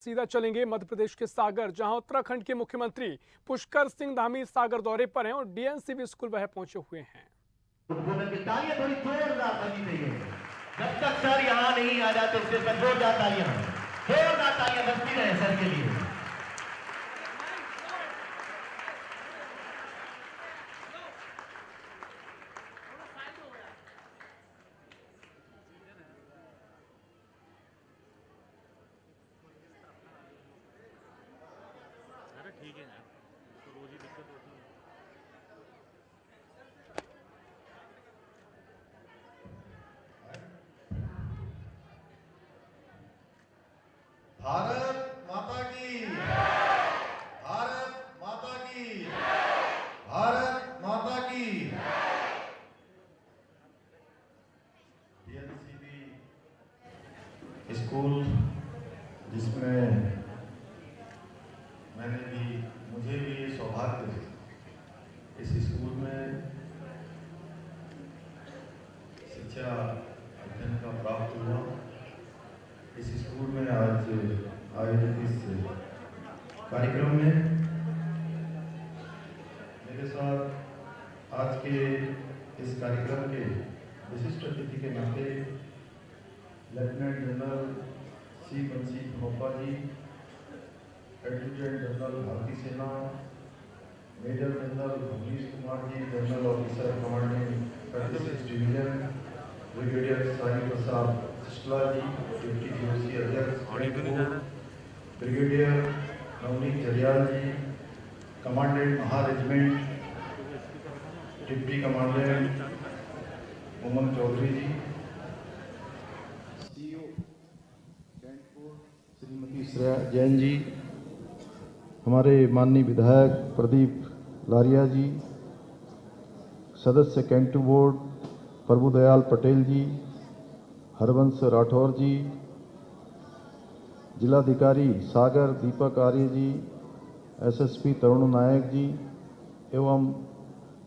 सीधा चलेंगे मध्य प्रदेश के सागर, जहां उत्तराखंड के मुख्यमंत्री पुष्कर सिंह धामी सागर दौरे पर हैं और डीएनसीबी स्कूल वह पहुंचे हुए हैं। थोड़ी जोरदार बनी चाहिए। जब तक सर यहाँ नहीं आ जाते उससे जोरदार तालियां बजती रहे सर के लिए। ठीक है यार, तो रोज ही दिक्कत होती है। भारत माता की, भारत माता की, भारत माता की। डीएनसीबी स्कूल जिसमें मुझे भी ये सौभाग्य इस स्कूल में शिक्षा अध्ययन का प्राप्त हुआ। इस स्कूल में आज आयोजित इस कार्यक्रम में मेरे साथ आज के इस कार्यक्रम के विशिष्ट अतिथि के नाते लेफ्टिनेंट जनरल सी बंसी धनोपा जी, एडजुटेंट जनरल भारतीय सेना, major general Amrish Kumar ji, general officer commanding 36 division, brigadier Sai Prasad Shukla ji, deputy GOC अध्यक्ष, brigadier Navneet Jariyal ji, commandant Mahar regiment, deputy commandant Umang Chaudhary ji, CEO कैंटपुर श्रीमती श्रेया जैन जी, हमारे माननीय विधायक प्रदीप लारिया जी, सदस्य कैंट बोर्ड प्रभुदयाल पटेल जी, हरवंश राठौर जी, जिलाधिकारी सागर दीपक आर्य जी, एसएसपी तरुण नायक जी एवं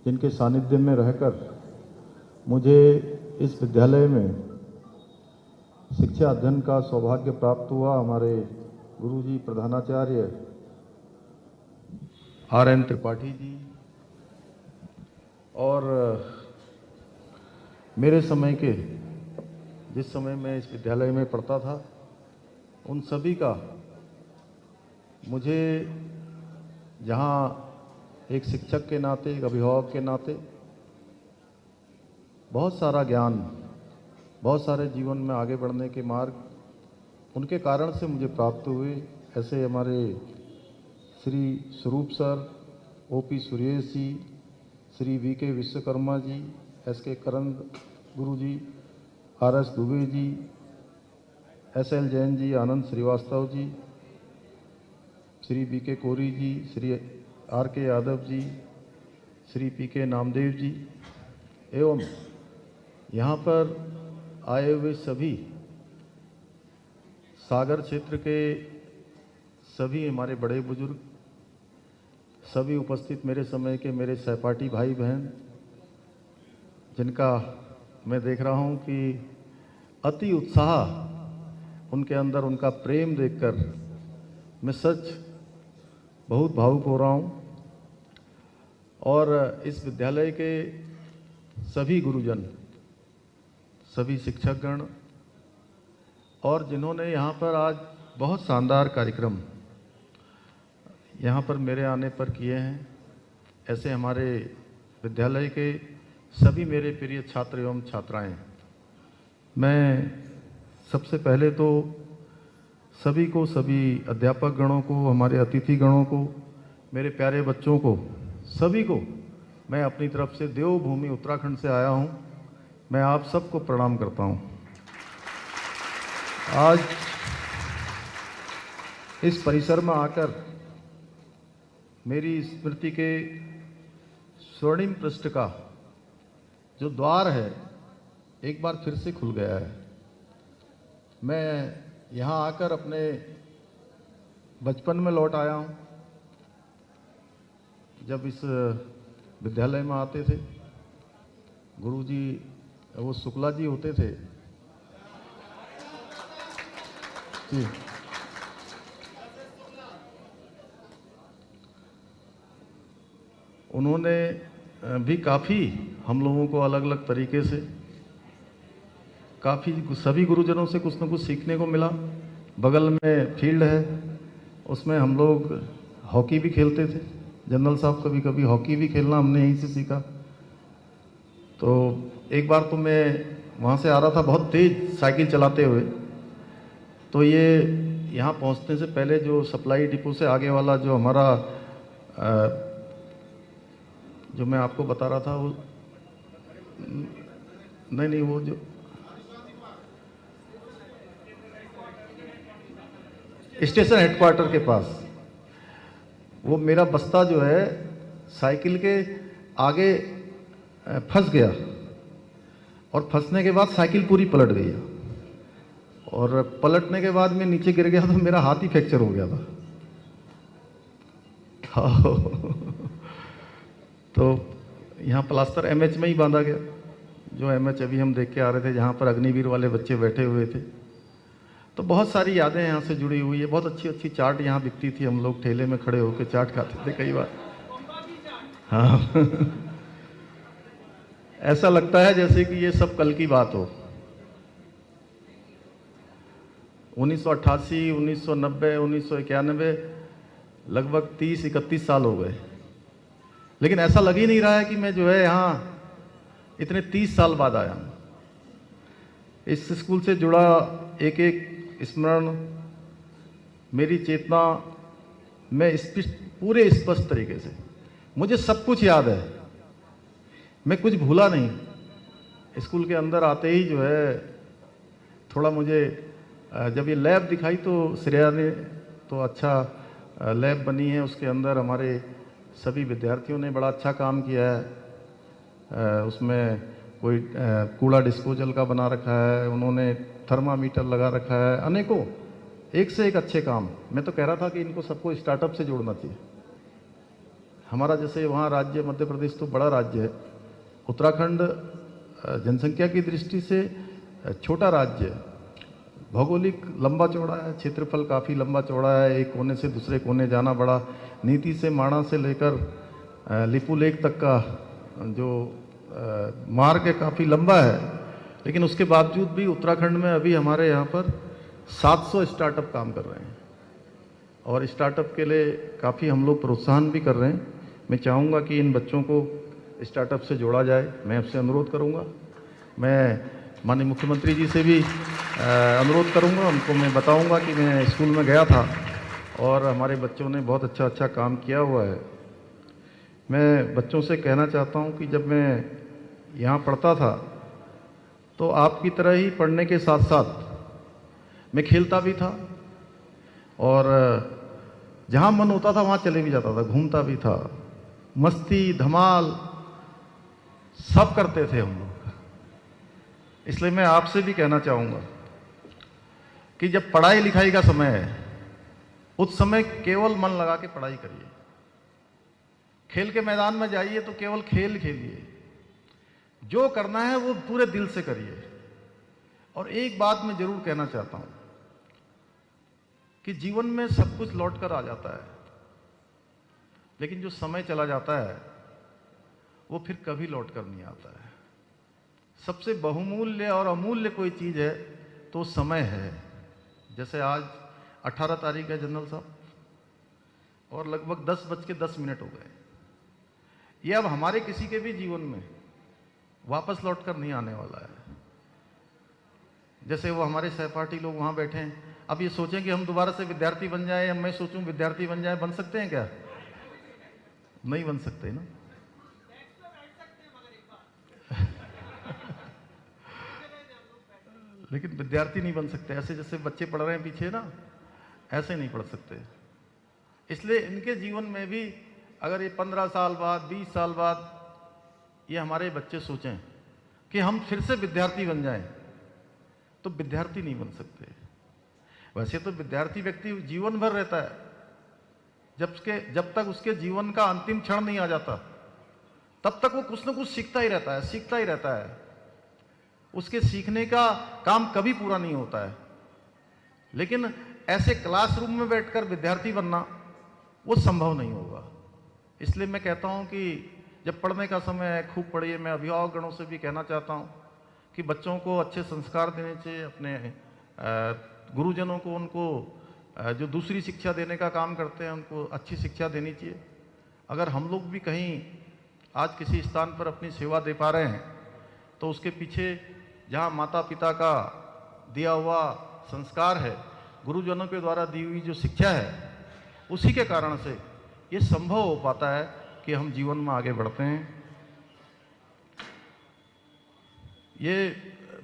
जिनके सानिध्य में रहकर मुझे इस विद्यालय में शिक्षा अध्ययन का सौभाग्य प्राप्त हुआ, हमारे गुरुजी प्रधानाचार्य RN त्रिपाठी जी और मेरे समय के जिस समय मैं इस विद्यालय में पढ़ता था उन सभी का मुझे जहाँ एक शिक्षक के नाते, एक अभिभावक के नाते बहुत सारा ज्ञान, बहुत सारे जीवन में आगे बढ़ने के मार्ग उनके कारण से मुझे प्राप्त हुए। ऐसे हमारे श्री स्वरूप sir, OP Suresh ji, Shri VK Vishwakarma ji, SK करंद गुरु जी, RS दुबे जी, SL जैन जी, आनंद श्रीवास्तव जी, श्री BK कोरी जी, श्री RK यादव जी, श्री PK नामदेव जी एवं यहाँ पर आए हुए सभी सागर क्षेत्र के सभी हमारे बड़े बुजुर्ग, सभी उपस्थित मेरे समय के मेरे सहपाठी भाई बहन, जिनका मैं देख रहा हूं कि अति उत्साह उनके अंदर, उनका प्रेम देखकर मैं सच बहुत भावुक हो रहा हूं। और इस विद्यालय के सभी गुरुजन, सभी शिक्षकगण और जिन्होंने यहाँ पर आज बहुत शानदार कार्यक्रम यहाँ पर मेरे आने पर किए हैं, ऐसे हमारे विद्यालय के सभी मेरे प्रिय छात्र एवं छात्राएं, मैं सबसे पहले तो सभी को, सभी अध्यापक गणों को, हमारे अतिथि गणों को, मेरे प्यारे बच्चों को, सभी को मैं अपनी तरफ से देवभूमि उत्तराखंड से आया हूं, मैं आप सबको प्रणाम करता हूं। आज इस परिसर में आकर मेरी स्मृति के स्वर्णिम पृष्ठ का जो द्वार है एक बार फिर से खुल गया है। मैं यहाँ आकर अपने बचपन में लौट आया हूँ, जब इस विद्यालय में आते थे गुरुजी, वो शुक्ला जी होते थे जी, उन्होंने भी काफ़ी हम लोगों को अलग अलग तरीके से काफ़ी सभी गुरुजनों से कुछ न कुछ सीखने को मिला। बगल में फील्ड है, उसमें हम लोग हॉकी भी खेलते थे। जनरल साहब कभी कभी हॉकी भी खेलना हमने यहीं से सीखा। तो एक बार तो मैं वहाँ से आ रहा था बहुत तेज़ साइकिल चलाते हुए, तो ये यहाँ पहुँचने से पहले जो सप्लाई डिपो से आगे वाला जो हमारा जो मैं आपको बता रहा था वो नहीं वो जो स्टेशन हेडक्वार्टर के पास वो मेरा बस्ता जो है साइकिल के आगे फंस गया और फंसने के बाद साइकिल पूरी पलट गई और पलटने के बाद मैं नीचे गिर गया तो मेरा हाथ ही फ्रैक्चर हो गया था। तो यहाँ प्लास्टर एमएच में ही बांधा गया, जो एमएच अभी हम देख के आ रहे थे जहाँ पर अग्निवीर वाले बच्चे बैठे हुए थे। तो बहुत सारी यादें यहाँ से जुड़ी हुई है। बहुत अच्छी अच्छी चाट यहाँ बिकती थी, हम लोग ठेले में खड़े होकर चाट खाते थे कई बार। हाँ ऐसा लगता है जैसे कि ये सब कल की बात हो। 1988, 1990, 1991 लगभग 30-31 साल हो गए, लेकिन ऐसा लग ही नहीं रहा है कि मैं जो है यहाँ इतने 30 साल बाद आया हूँ। इस स्कूल से जुड़ा एक एक स्मरण, मेरी चेतना में पूरे स्पष्ट तरीके से मुझे सब कुछ याद है, मैं कुछ भूला नहीं। स्कूल के अंदर आते ही जो है थोड़ा मुझे जब ये लैब दिखाई तो श्रेया ने तो अच्छा लैब बनी है, उसके अंदर हमारे सभी विद्यार्थियों ने बड़ा अच्छा काम किया है। उसमें कोई कूड़ा डिस्पोजल का बना रखा है, उन्होंने थर्मामीटर लगा रखा है, अनेकों एक से एक अच्छे काम। मैं तो कह रहा था कि इनको सबको स्टार्टअप से जोड़ना चाहिए। हमारा जैसे वहाँ राज्य मध्य प्रदेश तो बड़ा राज्य है, उत्तराखंड जनसंख्या की दृष्टि से छोटा राज्य है, भौगोलिक लंबा चौड़ा है, क्षेत्रफल काफ़ी लंबा चौड़ा है, एक कोने से दूसरे कोने जाना बड़ा, नीति से माणा से लेकर लिपू लेक तक का जो मार्ग है काफ़ी लंबा है। लेकिन उसके बावजूद भी उत्तराखंड में अभी हमारे यहाँ पर 700 स्टार्टअप काम कर रहे हैं और स्टार्टअप के लिए काफ़ी हम लोग प्रोत्साहन भी कर रहे हैं। मैं चाहूँगा कि इन बच्चों को स्टार्टअप से जोड़ा जाए। मैं आपसे अनुरोध करूँगा, मैं माननीय मुख्यमंत्री जी से भी अनुरोध करूँगा, उनको मैं बताऊँगा कि मैं स्कूल में गया था और हमारे बच्चों ने बहुत अच्छा काम किया हुआ है। मैं बच्चों से कहना चाहता हूँ कि जब मैं यहाँ पढ़ता था तो आपकी तरह ही पढ़ने के साथ साथ मैं खेलता भी था और जहाँ मन होता था वहाँ चले भी जाता था, घूमता भी था, मस्ती धमाल सब करते थे हम लोग। इसलिए मैं आपसे भी कहना चाहूँगा कि जब पढ़ाई लिखाई का समय है उस समय केवल मन लगा के पढ़ाई करिए। खेल के मैदान में जाइए तो केवल खेल खेलिए, जो करना है वो पूरे दिल से करिए। और एक बात मैं जरूर कहना चाहता हूं कि जीवन में सब कुछ लौट कर आ जाता है, लेकिन जो समय चला जाता है वो फिर कभी लौट कर नहीं आता है। सबसे बहुमूल्य और अमूल्य कोई चीज है तो समय है। जैसे आज 18 तारीख है जनरल साहब और लगभग 10:10 हो गए। ये अब हमारे किसी के भी जीवन में वापस लौट कर नहीं आने वाला है। जैसे वो हमारे सहपाठी लोग वहां बैठे हैं, अब ये सोचें कि हम दोबारा से विद्यार्थी बन जाए या मैं सोचूं विद्यार्थी बन जाए, बन सकते हैं क्या? नहीं बन सकते ना। लेकिन विद्यार्थी नहीं बन सकते, ऐसे जैसे बच्चे पढ़ रहे हैं पीछे ना, ऐसे नहीं पढ़ सकते। इसलिए इनके जीवन में भी अगर ये 15 साल बाद 20 साल बाद ये हमारे बच्चे सोचें कि हम फिर से विद्यार्थी बन जाएं, तो विद्यार्थी नहीं बन सकते। वैसे तो विद्यार्थी व्यक्ति जीवन भर रहता है, जब तक उसके जीवन का अंतिम क्षण नहीं आ जाता तब तक वो कुछ ना कुछ सीखता ही रहता है। उसके सीखने का काम कभी पूरा नहीं होता है। लेकिन ऐसे क्लासरूम में बैठकर विद्यार्थी बनना वो संभव नहीं होगा। इसलिए मैं कहता हूं कि जब पढ़ने का समय है खूब पढ़िए। मैं अभिभावकगणों से भी कहना चाहता हूं कि बच्चों को अच्छे संस्कार देने चाहिए, अपने गुरुजनों को उनको जो दूसरी शिक्षा देने का काम करते हैं उनको अच्छी शिक्षा देनी चाहिए। अगर हम लोग भी कहीं आज किसी स्थान पर अपनी सेवा दे पा रहे हैं तो उसके पीछे जहाँ माता पिता का दिया हुआ संस्कार है, गुरुजनों के द्वारा दी हुई जो शिक्षा है, उसी के कारण से ये संभव हो पाता है कि हम जीवन में आगे बढ़ते हैं। ये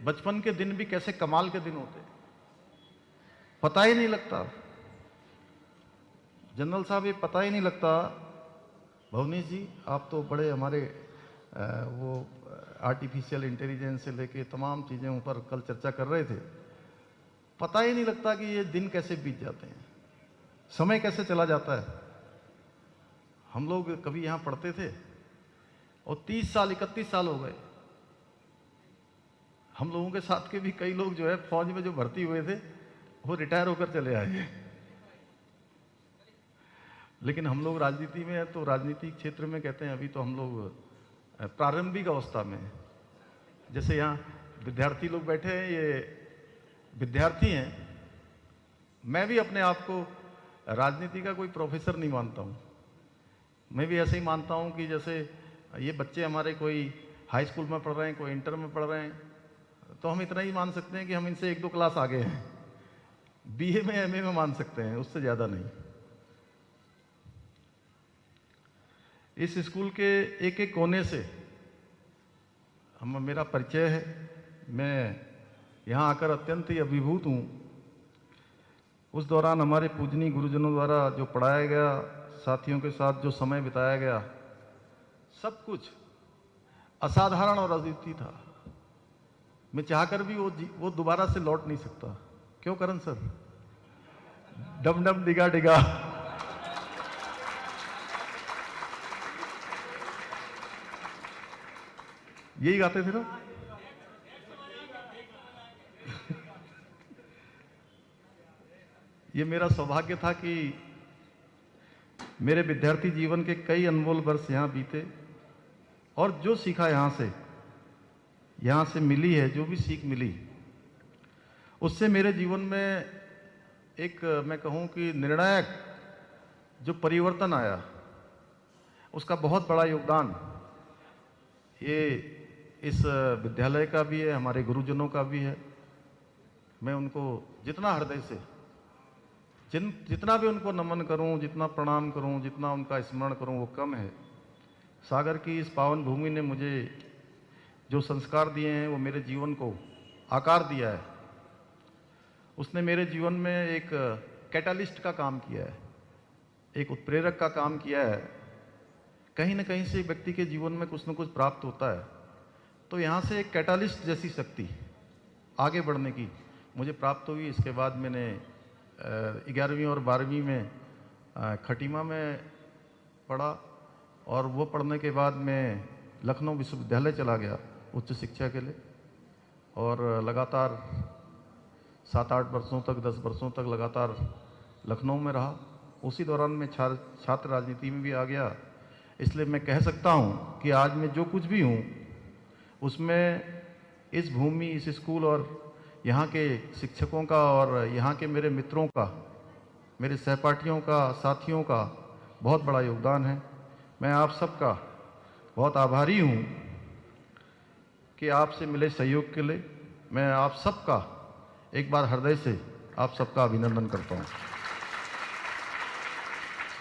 बचपन के दिन भी कैसे कमाल के दिन होते हैं, पता ही नहीं लगता। जनरल साहब ये पता ही नहीं लगता। भवनीश जी, आप तो बड़े हमारे वो आर्टिफिशियल इंटेलिजेंस से लेके तमाम चीज़ें ऊपर कल चर्चा कर रहे थे। पता ही नहीं लगता कि ये दिन कैसे बीत जाते हैं, समय कैसे चला जाता है। हम लोग कभी यहाँ पढ़ते थे और 30 साल 31 साल हो गए। हम लोगों के साथ के भी कई लोग जो है फौज में जो भर्ती हुए थे वो रिटायर होकर चले आए। लेकिन हम लोग राजनीति में है तो राजनीतिक क्षेत्र में कहते हैं अभी तो हम लोग प्रारंभिक अवस्था में हैं। जैसे यहाँ विद्यार्थी लोग बैठे हैं, ये विद्यार्थी हैं। मैं भी अपने आप को राजनीति का कोई प्रोफेसर नहीं मानता हूँ। मैं भी ऐसे ही मानता हूँ कि जैसे ये बच्चे हमारे कोई हाई स्कूल में पढ़ रहे हैं, कोई इंटर में पढ़ रहे हैं, तो हम इतना ही मान सकते हैं कि हम इनसे 1-2 क्लास आगे हैं। बीए में एमए में मान सकते हैं, उससे ज़्यादा नहीं। इस स्कूल के एक एक कोने से मेरा परिचय है। मैं यहाँ आकर अत्यंत ही अभिभूत हूँ। उस दौरान हमारे पूजनीय गुरुजनों द्वारा जो पढ़ाया गया, साथियों के साथ जो समय बिताया गया, सब कुछ असाधारण और अद्वितीय था। मैं चाहकर भी वो दोबारा से लौट नहीं सकता। क्यों करण सर? डम डम डिगा डिगा। यही गाते थे ना? ये मेरा सौभाग्य था कि मेरे विद्यार्थी जीवन के कई अनमोल वर्ष यहाँ बीते और जो सीखा यहाँ से मिली है, जो भी सीख मिली, उससे मेरे जीवन में एक मैं कहूँ कि निर्णायक जो परिवर्तन आया, उसका बहुत बड़ा योगदान ये इस विद्यालय का भी है, हमारे गुरुजनों का भी है। मैं उनको जितना हृदय से जितना भी उनको नमन करूं, जितना प्रणाम करूं, जितना उनका स्मरण करूं, वो कम है। सागर की इस पावन भूमि ने मुझे जो संस्कार दिए हैं वो मेरे जीवन को आकार दिया है। उसने मेरे जीवन में एक कैटालिस्ट का काम किया है, एक उत्प्रेरक का काम किया है। कहीं ना कहीं से व्यक्ति के जीवन में कुछ न कुछ प्राप्त होता है, तो यहाँ से एक कैटालिस्ट जैसी शक्ति आगे बढ़ने की मुझे प्राप्त हुई। इसके बाद मैंने 11वीं और 12वीं में खटीमा में पढ़ा और वो पढ़ने के बाद मैं लखनऊ विश्वविद्यालय चला गया उच्च शिक्षा के लिए और लगातार 7-8 वर्षों तक, 10 वर्षों तक लगातार लखनऊ में रहा। उसी दौरान मैं छात्र राजनीति में भी आ गया। इसलिए मैं कह सकता हूँ कि आज मैं जो कुछ भी हूँ उसमें इस भूमि, इस स्कूल और यहाँ के शिक्षकों का और यहाँ के मेरे मित्रों का, मेरे सहपाठियों का, साथियों का बहुत बड़ा योगदान है। मैं आप सबका बहुत आभारी हूँ कि आपसे मिले सहयोग के लिए। मैं आप सबका एक बार हृदय से आप सबका अभिनंदन करता हूँ।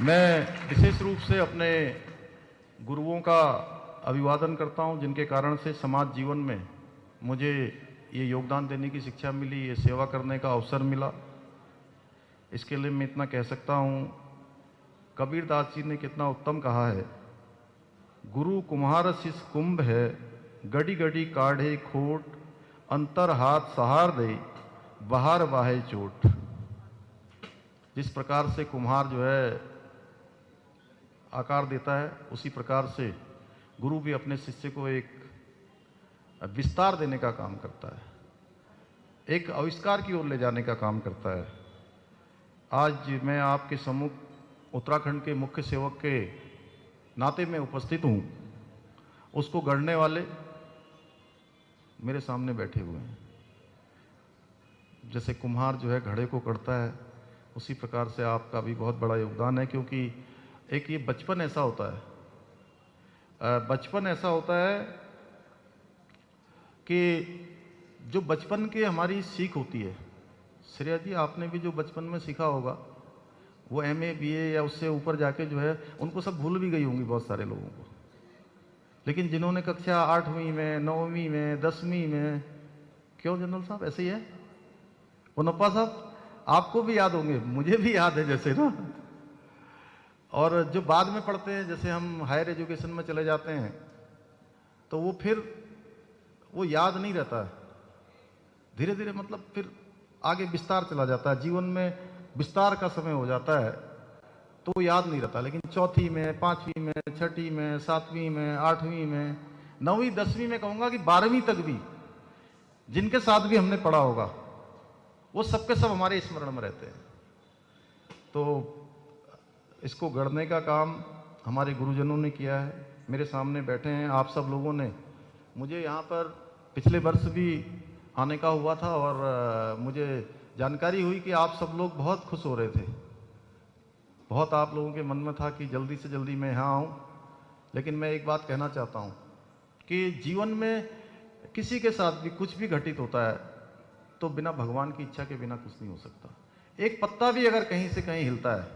मैं विशेष रूप से अपने गुरुओं का अभिवादन करता हूँ, जिनके कारण से समाज जीवन में मुझे ये योगदान देने की शिक्षा मिली, ये सेवा करने का अवसर मिला। इसके लिए मैं इतना कह सकता हूँ, कबीरदास जी ने कितना उत्तम कहा है, गुरु कुम्हार शिष कुंभ है, गड़ी गड़ी काढ़े खोट, अंतर हाथ सहार दे, बाहर वाहे चोट। जिस प्रकार से कुम्हार जो है आकार देता है, उसी प्रकार से गुरु भी अपने शिष्य को एक विस्तार देने का काम करता है, एक आविष्कार की ओर ले जाने का काम करता है। आज मैं आपके सम्मुख उत्तराखंड के मुख्य सेवक के नाते में उपस्थित हूँ, उसको गढ़ने वाले मेरे सामने बैठे हुए हैं। जैसे कुम्हार जो है घड़े को गढ़ता है, उसी प्रकार से आपका भी बहुत बड़ा योगदान है, क्योंकि एक ये बचपन ऐसा होता है, बचपन ऐसा होता है कि जो बचपन की हमारी सीख होती है, श्रेया जी आपने भी जो बचपन में सीखा होगा, वो MA BA या उससे ऊपर जाके जो है उनको सब भूल भी गई होंगी बहुत सारे लोगों को। लेकिन जिन्होंने कक्षा 8वीं में, 9वीं में, 10वीं में, क्यों जनरल साहब ऐसे ही है? उनप्पा साहब आपको भी याद होंगे, मुझे भी याद है जैसे ना। और जो बाद में पढ़ते हैं, जैसे हम हायर एजुकेशन में चले जाते हैं, तो वो फिर वो याद नहीं रहता है, धीरे धीरे मतलब फिर आगे विस्तार चला जाता है, जीवन में विस्तार का समय हो जाता है, तो वो याद नहीं रहता। लेकिन चौथी में, 5वीं में, 6ठी में, 7वीं में, 8वीं में, 9वीं 10वीं में, कहूँगा कि 12वीं तक भी जिनके साथ भी हमने पढ़ा होगा, वो सबके सब हमारे स्मरण में रहते हैं। तो इसको गढ़ने का काम हमारे गुरुजनों ने किया है, मेरे सामने बैठे हैं आप सब लोगों ने। मुझे यहाँ पर पिछले वर्ष भी आने का हुआ था और मुझे जानकारी हुई कि आप सब लोग बहुत खुश हो रहे थे, बहुत आप लोगों के मन में था कि जल्दी से जल्दी मैं यहाँ आऊँ। लेकिन मैं एक बात कहना चाहता हूँ कि जीवन में किसी के साथ भी कुछ भी घटित होता है तो बिना भगवान की इच्छा के बिना कुछ नहीं हो सकता। एक पत्ता भी अगर कहीं से कहीं हिलता है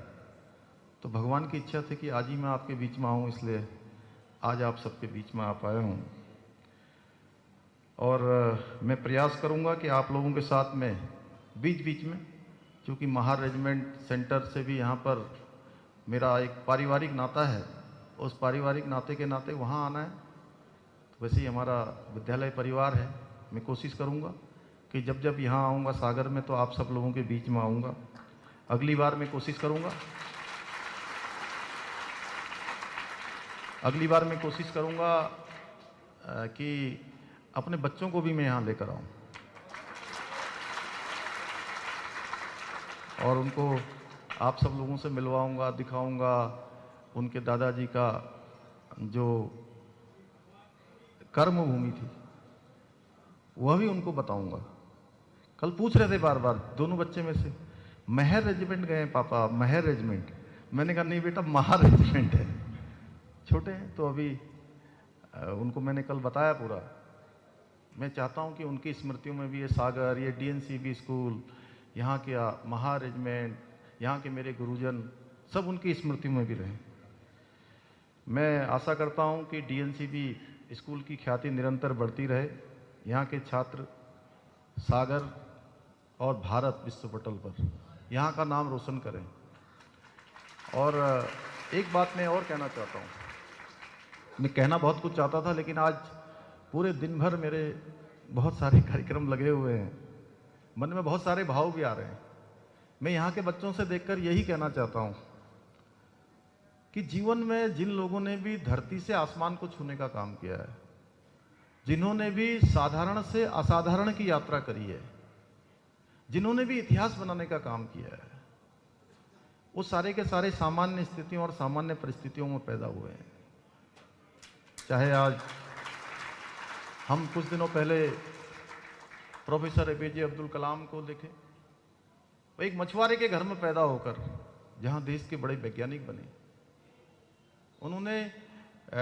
तो भगवान की इच्छा थी कि आज ही मैं आपके बीच में आऊँ, इसलिए आज आप सबके बीच में आ पाया हूँ। और मैं प्रयास करूँगा कि आप लोगों के साथ में बीच बीच में, क्योंकि महार रेजिमेंट सेंटर से भी यहाँ पर मेरा एक पारिवारिक नाता है, उस पारिवारिक नाते के नाते वहाँ आना है। तो वैसे ही हमारा विद्यालय परिवार है, मैं कोशिश करूँगा कि जब जब यहाँ आऊँगा सागर में तो आप सब लोगों के बीच में आऊँगा। अगली बार मैं कोशिश करूँगा कि अपने बच्चों को भी मैं यहाँ लेकर आऊँ और उनको आप सब लोगों से मिलवाऊंगा, दिखाऊंगा उनके दादाजी का जो कर्म भूमि थी, वह भी उनको बताऊंगा। कल पूछ रहे थे बार बार दोनों बच्चे में से, महर रेजिमेंट गए पापा, महर रेजिमेंट। मैंने कहा नहीं बेटा, महार रेजिमेंट है। छोटे हैं तो अभी उनको मैंने कल बताया पूरा। मैं चाहता हूं कि उनकी स्मृतियों में भी ये सागर, ये DNCB स्कूल, यहाँ के महार रेजिमेंट, यहाँ के मेरे गुरुजन सब उनकी स्मृतियों में भी रहें। मैं आशा करता हूँ कि DNCB स्कूल की ख्याति निरंतर बढ़ती रहे, यहाँ के छात्र सागर और भारत विश्व पटल पर यहाँ का नाम रोशन करें। और एक बात मैं और कहना चाहता हूँ, मैं कहना बहुत कुछ चाहता था लेकिन आज पूरे दिन भर मेरे बहुत सारे कार्यक्रम लगे हुए हैं, मन में बहुत सारे भाव भी आ रहे हैं। मैं यहाँ के बच्चों से देखकर यही कहना चाहता हूँ कि जीवन में जिन लोगों ने भी धरती से आसमान को छूने का काम किया है, जिन्होंने भी साधारण से असाधारण की यात्रा करी है, जिन्होंने भी इतिहास बनाने का काम किया है, वो सारे के सारे सामान्य स्थितियों और सामान्य परिस्थितियों में पैदा हुए हैं। चाहे आज हम कुछ दिनों पहले प्रोफेसर APJ अब्दुल कलाम को देखें, वो एक मछुआरे के घर में पैदा होकर जहां देश के बड़े वैज्ञानिक बने, उन्होंने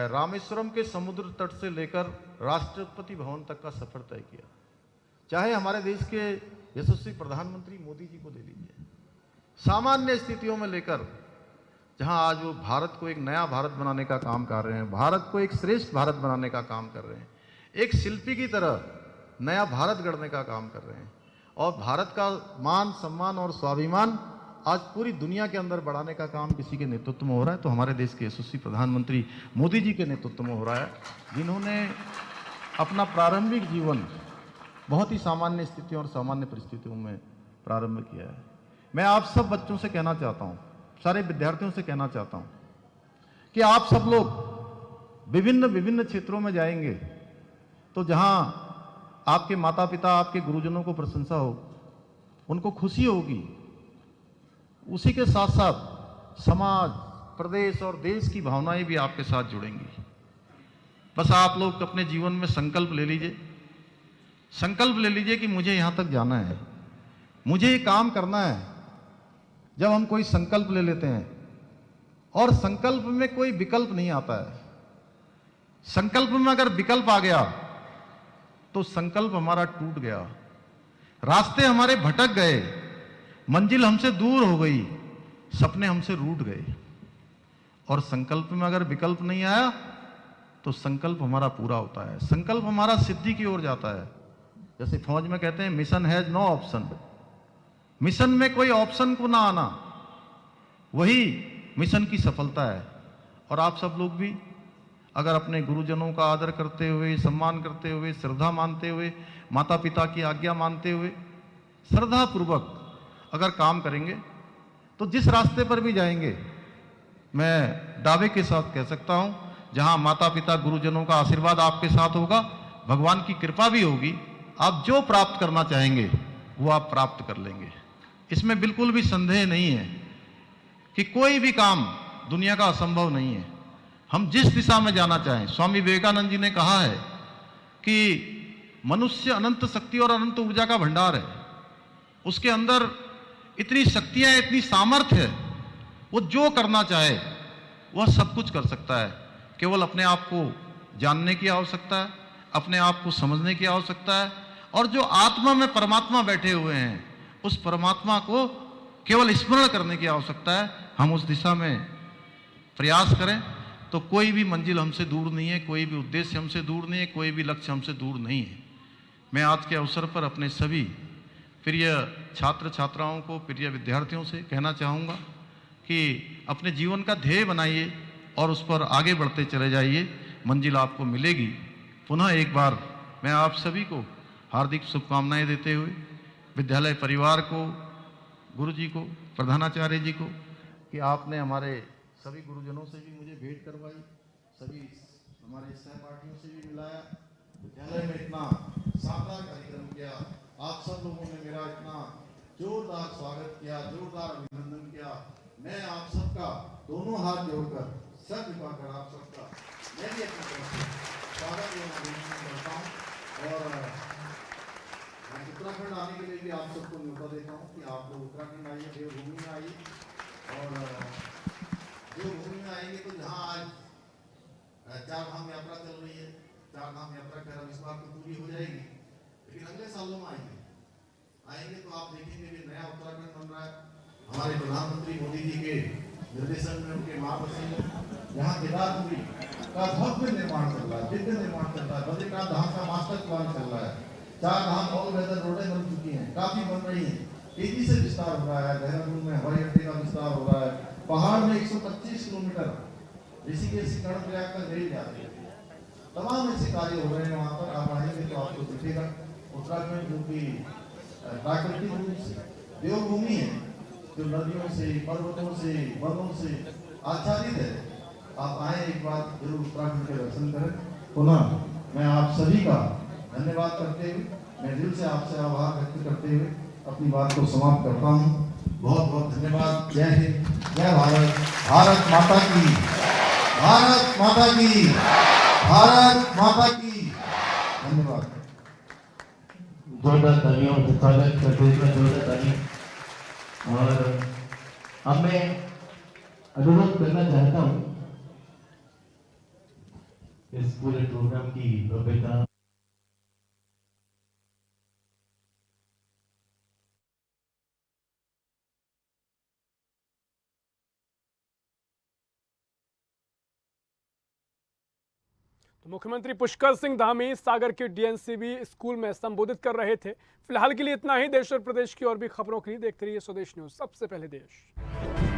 रामेश्वरम के समुद्र तट से लेकर राष्ट्रपति भवन तक का सफर तय किया। चाहे हमारे देश के यशस्वी प्रधानमंत्री मोदी जी को ले लीजिए, सामान्य स्थितियों में लेकर जहां आज वो भारत को एक नया भारत बनाने का काम कर रहे हैं, भारत को एक श्रेष्ठ भारत बनाने का काम कर रहे हैं, एक शिल्पी की तरह नया भारत गढ़ने का काम कर रहे हैं और भारत का मान सम्मान और स्वाभिमान आज पूरी दुनिया के अंदर बढ़ाने का काम किसी के नेतृत्व में हो रहा है, तो हमारे देश के यशस्वी प्रधानमंत्री मोदी जी के नेतृत्व में हो रहा है, जिन्होंने अपना प्रारंभिक जीवन बहुत ही सामान्य स्थितियों और सामान्य परिस्थितियों में प्रारंभ किया है। मैं आप सब बच्चों से कहना चाहता हूँ, सारे विद्यार्थियों से कहना चाहता हूँ कि आप सब लोग विभिन्न विभिन्न क्षेत्रों में जाएंगे तो जहाँ आपके माता पिता, आपके गुरुजनों को प्रशंसा हो, उनको खुशी होगी, उसी के साथ साथ समाज, प्रदेश और देश की भावनाएं भी आपके साथ जुड़ेंगी। बस आप लोग अपने जीवन में संकल्प ले लीजिए, संकल्प ले लीजिए कि मुझे यहां तक जाना है, मुझे ये काम करना है। जब हम कोई संकल्प ले लेते हैं और संकल्प में कोई विकल्प नहीं आता है, संकल्प में अगर विकल्प आ गया तो संकल्प हमारा टूट गया, रास्ते हमारे भटक गए, मंजिल हमसे दूर हो गई, सपने हमसे रूठ गए। और संकल्प में अगर विकल्प नहीं आया तो संकल्प हमारा पूरा होता है, संकल्प हमारा सिद्धि की ओर जाता है। जैसे फौज में कहते हैं mission has no option, mission में कोई ऑप्शन को ना आना वही मिशन की सफलता है। और आप सब लोग भी अगर अपने गुरुजनों का आदर करते हुए, सम्मान करते हुए, श्रद्धा मानते हुए, माता पिता की आज्ञा मानते हुए श्रद्धा पूर्वक अगर काम करेंगे तो जिस रास्ते पर भी जाएंगे, मैं दावे के साथ कह सकता हूं, जहां माता पिता गुरुजनों का आशीर्वाद आपके साथ होगा, भगवान की कृपा भी होगी, आप जो प्राप्त करना चाहेंगे वो आप प्राप्त कर लेंगे। इसमें बिल्कुल भी संदेह नहीं है कि कोई भी काम दुनिया का असंभव नहीं है। हम जिस दिशा में जाना चाहें, स्वामी विवेकानंद जी ने कहा है कि मनुष्य अनंत शक्ति और अनंत ऊर्जा का भंडार है, उसके अंदर इतनी शक्तियां, इतनी सामर्थ्य है, वो जो करना चाहे वह सब कुछ कर सकता है। केवल अपने आप को जानने की आवश्यकता है, अपने आप को समझने की आवश्यकता है, और जो आत्मा में परमात्मा बैठे हुए हैं उस परमात्मा को केवल स्मरण करने की आवश्यकता है। हम उस दिशा में प्रयास करें तो कोई भी मंजिल हमसे दूर नहीं है, कोई भी उद्देश्य हमसे दूर नहीं है, कोई भी लक्ष्य हमसे दूर नहीं है। मैं आज के अवसर पर अपने सभी प्रिय छात्र छात्राओं को, प्रिय विद्यार्थियों से कहना चाहूँगा कि अपने जीवन का ध्येय बनाइए और उस पर आगे बढ़ते चले जाइए, मंजिल आपको मिलेगी। पुनः एक बार मैं आप सभी को हार्दिक शुभकामनाएं देते हुए विद्यालय परिवार को, गुरु जी को, प्रधानाचार्य जी को कि आपने हमारे सभी गुरुजनों से भी मुझे भेंट करवाई, सभी हमारे सहपाठियों से भी मिलाया, विद्यालय में इतना शानदार कार्यक्रम किया, आप सब लोगों ने मेरा इतना जोरदार स्वागत किया, जोरदार अभिनंदन किया। मैं आप सबका दोनों हाथ जोड़कर सर झुकाकर आप सबका मैं भी अपनी तरफ से स्वागत एवं अभिनंदन करता हूँ। और मैं उत्तराखंड आने के लिए भी आप सबको न्योता देता हूँ कि आप लोग उत्तराखंड आइए, देवभूमि में आइए। और देवभूमि में आएंगे तो जहाँ आज चार धाम यात्रा चल रही है, चार धाम यात्रा कर इस बार तो पूरी हो जाएगी, लेकिन अगले सालों में आएंगे तो आप देखेंगे कि नया उत्तराखंड बन रहा है। हमारे प्रधानमंत्री मोदी जी के निर्देशन में, उनके मार्गदर्शन में यहाँ केदारपुरी का भव्य निर्माण चल रहा है, दिव्य निर्माण चल रहा है, बद्रीनाथ धाम का मास्टर प्लान चल रहा है, चार धाम ऑल वेदर रोडें बन चुकी हैं, काफी बन रही हैं, तेजी से विस्तार हो रहा है। देहरादून में हवाई अड्डे का विस्तार हो रहा है, पहाड़ में 125 किलोमीटर ऋषिकेश से कर्णप्रयाग तक रेल जा रही है। तमाम ऐसे कार्य हो रहे हैं वहाँ पर। आप आएंगे तो आपको दिखेगा उत्तराखंड जो कि प्राकृतिक रूप से देवभूमि है, जो नदियों से, पर्वतों से, वनों से आच्छादित है। आप आए एक बार जरूर उत्तराखंड के दर्शन करें। पुनः मैं आप सभी का धन्यवाद करते हुए, मैं दिल से आपसे आभार व्यक्त करते हुए अपनी बात को समाप्त करता हूँ। बहुत बहुत धन्यवाद। जय हिंद, जय भारत, भारत माता की, भारत माता की, भारत माता की। धन्यवाद। जोरदार तालियों से स्वागत करते हुए जोरदार तालियां। और अब मैं अनुरोध करना चाहता हूँ इस पूरे प्रोग्राम की भव्यता तो मुख्यमंत्री पुष्कर सिंह धामी सागर के डीएनसीबी स्कूल में संबोधित कर रहे थे। फिलहाल के लिए इतना ही। देश और प्रदेश की और भी खबरों के लिए देखते रहिए स्वदेश न्यूज, सबसे पहले देश।